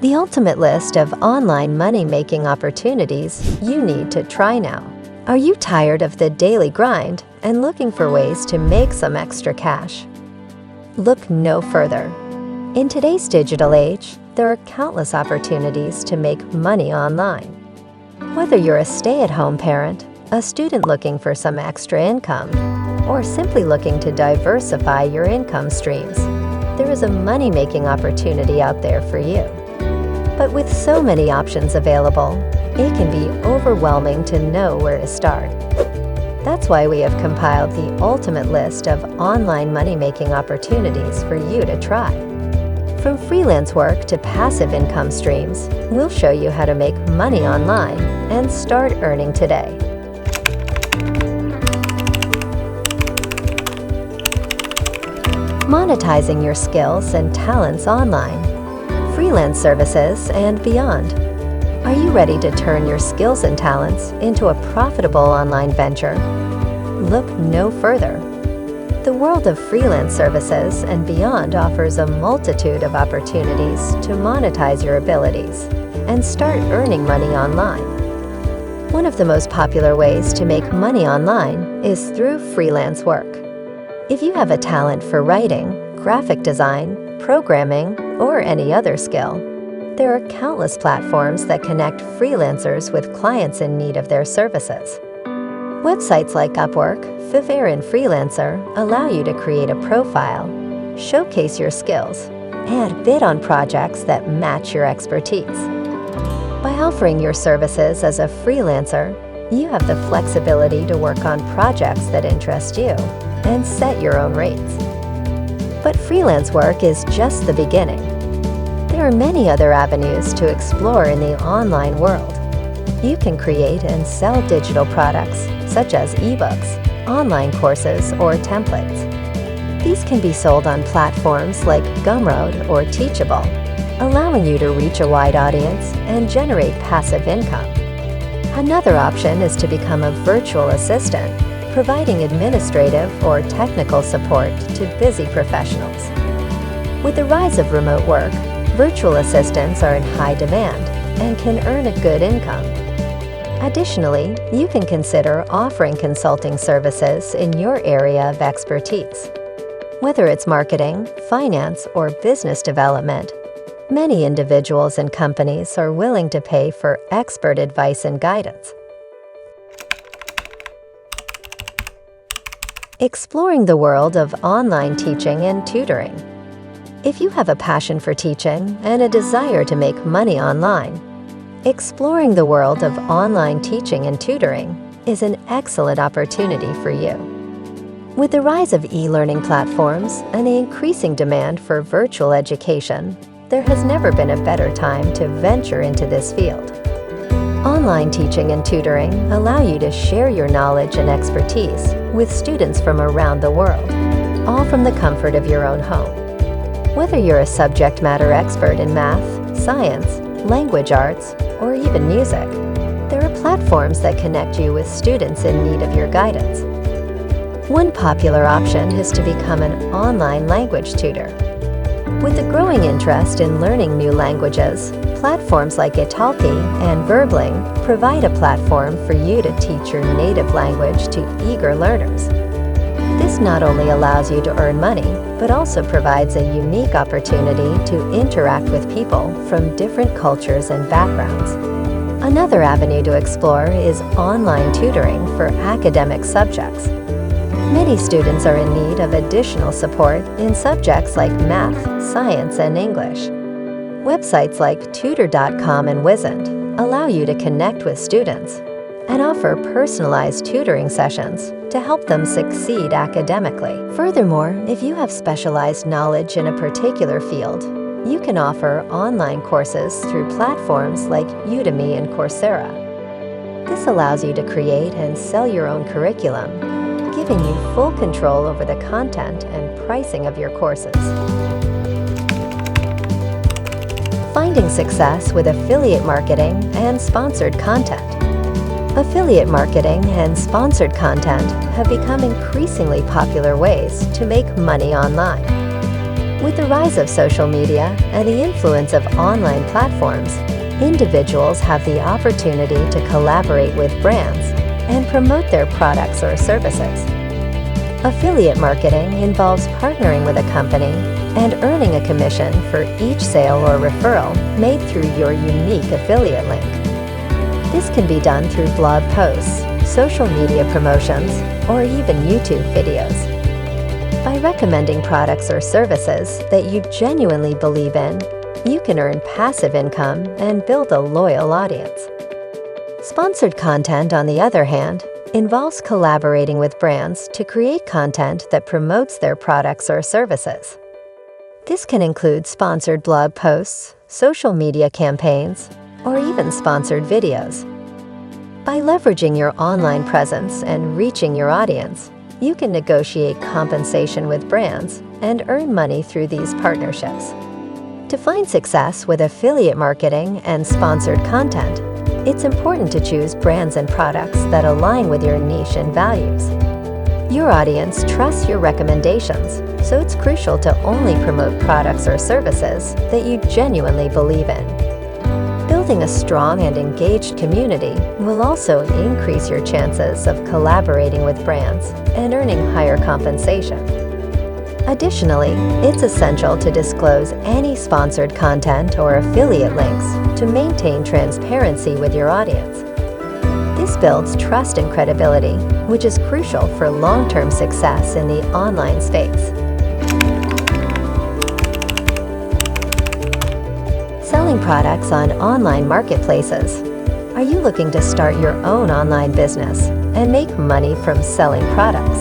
the ultimate list of online money-making opportunities you need to try now. Are you tired of the daily grind and looking for ways to make some extra cash? Look no further. In today's digital age, there are countless opportunities to make money online. Whether you're a stay-at-home parent, a student looking for some extra income, or simply looking to diversify your income streams, there is a money-making opportunity out there for you. But with so many options available, it can be overwhelming to know where to start. That's why we have compiled the ultimate list of online money-making opportunities for you to try. From freelance work to passive income streams, we'll show you how to make money online and start earning today. Monetizing your skills and talents online, freelance services, and beyond. Are you ready to turn your skills and talents into a profitable online venture? Look no further. The world of freelance services and beyond offers a multitude of opportunities to monetize your abilities and start earning money online. One of the most popular ways to make money online is through freelance work. If you have a talent for writing, graphic design, programming, or any other skill, there are countless platforms that connect freelancers with clients in need of their services. Websites like Upwork, Fiverr, and Freelancer allow you to create a profile, showcase your skills, and bid on projects that match your expertise. By offering your services as a freelancer, you have the flexibility to work on projects that interest you and set your own rates. But freelance work is just the beginning. There are many other avenues to explore in the online world. You can create and sell digital products such as ebooks, online courses, or templates. These can be sold on platforms like Gumroad or Teachable, allowing you to reach a wide audience and generate passive income. Another option is to become a virtual assistant, providing administrative or technical support to busy professionals. With the rise of remote work, virtual assistants are in high demand and can earn a good income. Additionally, you can consider offering consulting services in your area of expertise. Whether it's marketing, finance, or business development, many individuals and companies are willing to pay for expert advice and guidance. Exploring the world of online teaching and tutoring. If you have a passion for teaching and a desire to make money online, exploring the world of online teaching and tutoring is an excellent opportunity for you. With the rise of e-learning platforms and the increasing demand for virtual education, there has never been a better time to venture into this field. Online teaching and tutoring allow you to share your knowledge and expertise with students from around the world, all from the comfort of your own home. Whether you're a subject matter expert in math, science, language arts, or even music, there are platforms that connect you with students in need of your guidance. One popular option is to become an online language tutor. With the growing interest in learning new languages, platforms like Italki and Verbling provide a platform for you to teach your native language to eager learners. This not only allows you to earn money, but also provides a unique opportunity to interact with people from different cultures and backgrounds. Another avenue to explore is online tutoring for academic subjects. Many students are in need of additional support in subjects like math, science, and English. Websites like Tutor.com and Wizant allow you to connect with students and offer personalized tutoring sessions to help them succeed academically. Furthermore, if you have specialized knowledge in a particular field, you can offer online courses through platforms like Udemy and Coursera. This allows you to create and sell your own curriculum, giving you full control over the content and pricing of your courses. Finding success with affiliate marketing and sponsored content. Affiliate marketing and sponsored content have become increasingly popular ways to make money online. With the rise of social media and the influence of online platforms, individuals have the opportunity to collaborate with brands and promote their products or services. Affiliate marketing involves partnering with a company and earning a commission for each sale or referral made through your unique affiliate link. This can be done through blog posts, social media promotions, or even YouTube videos. By recommending products or services that you genuinely believe in, you can earn passive income and build a loyal audience. Sponsored content, on the other hand, involves collaborating with brands to create content that promotes their products or services. This can include sponsored blog posts, social media campaigns, or even sponsored videos. By leveraging your online presence and reaching your audience, you can negotiate compensation with brands and earn money through these partnerships. To find success with affiliate marketing and sponsored content, it's important to choose brands and products that align with your niche and values. Your audience trusts your recommendations, so it's crucial to only promote products or services that you genuinely believe in. Building a strong and engaged community will also increase your chances of collaborating with brands and earning higher compensation. Additionally, it's essential to disclose any sponsored content or affiliate links to maintain transparency with your audience. This builds trust and credibility, which is crucial for long-term success in the online space. Selling products on online marketplaces. Are you looking to start your own online business and make money from selling products?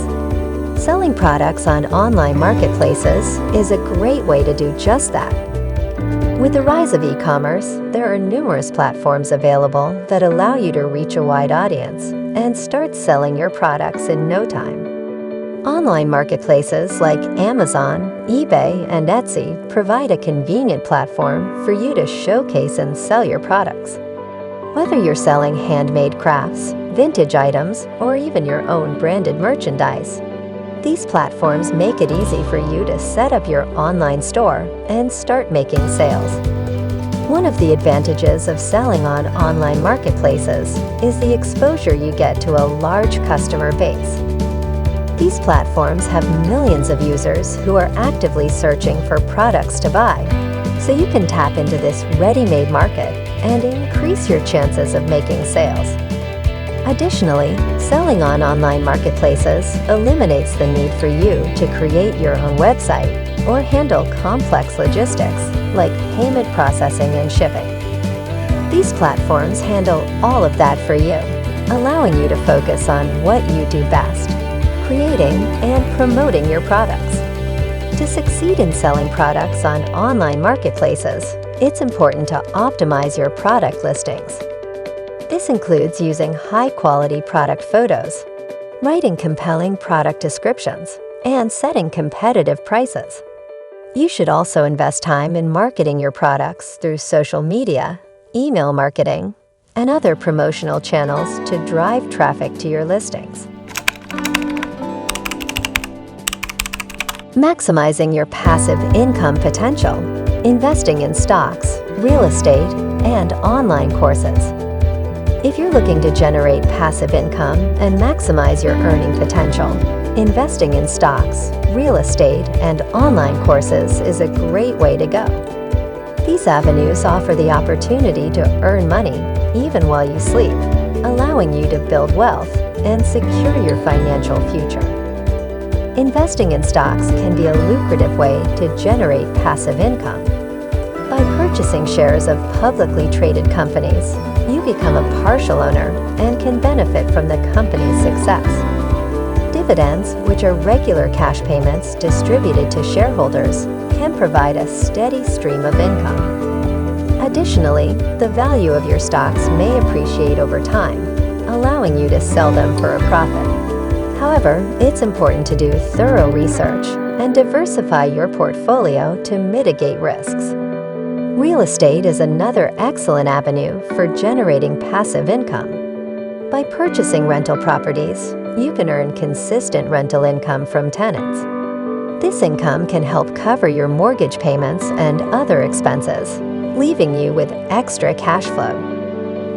Selling products on online marketplaces is a great way to do just that. With the rise of e-commerce, there are numerous platforms available that allow you to reach a wide audience and start selling your products in no time. Online marketplaces like Amazon, eBay, and Etsy provide a convenient platform for you to showcase and sell your products. Whether you're selling handmade crafts, vintage items, or even your own branded merchandise, these platforms make it easy for you to set up your online store and start making sales. One of the advantages of selling on online marketplaces is the exposure you get to a large customer base. These platforms have millions of users who are actively searching for products to buy, so you can tap into this ready-made market and increase your chances of making sales. Additionally, selling on online marketplaces eliminates the need for you to create your own website or handle complex logistics like payment processing and shipping. These platforms handle all of that for you, allowing you to focus on what you do best: creating and promoting your products. To succeed in selling products on online marketplaces, it's important to optimize your product listings. This includes using high-quality product photos, writing compelling product descriptions, and setting competitive prices. You should also invest time in marketing your products through social media, email marketing, and other promotional channels to drive traffic to your listings. Maximizing your passive income potential, investing in stocks, real estate, and online courses. If you're looking to generate passive income and maximize your earning potential, investing in stocks, real estate, and online courses is a great way to go. These avenues offer the opportunity to earn money even while you sleep, allowing you to build wealth and secure your financial future. Investing in stocks can be a lucrative way to generate passive income. By purchasing shares of publicly traded companies, you become a partial owner and can benefit from the company's success. Dividends, which are regular cash payments distributed to shareholders, can provide a steady stream of income. Additionally, the value of your stocks may appreciate over time, allowing you to sell them for a profit. However, it's important to do thorough research and diversify your portfolio to mitigate risks. Real estate is another excellent avenue for generating passive income. By purchasing rental properties, you can earn consistent rental income from tenants. This income can help cover your mortgage payments and other expenses, leaving you with extra cash flow.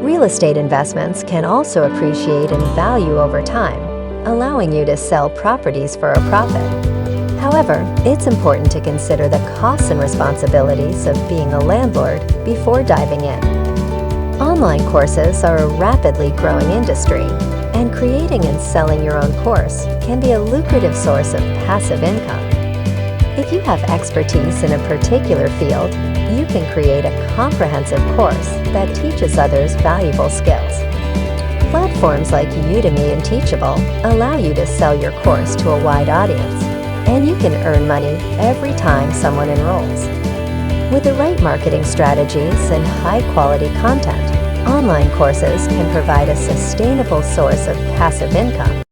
Real estate investments can also appreciate in value over time, allowing you to sell properties for a profit. However, it's important to consider the costs and responsibilities of being a landlord before diving in. Online courses are a rapidly growing industry, and creating and selling your own course can be a lucrative source of passive income. If you have expertise in a particular field, you can create a comprehensive course that teaches others valuable skills. Platforms like Udemy and Teachable allow you to sell your course to a wide audience, and you can earn money every time someone enrolls. With the right marketing strategies and high-quality content, online courses can provide a sustainable source of passive income.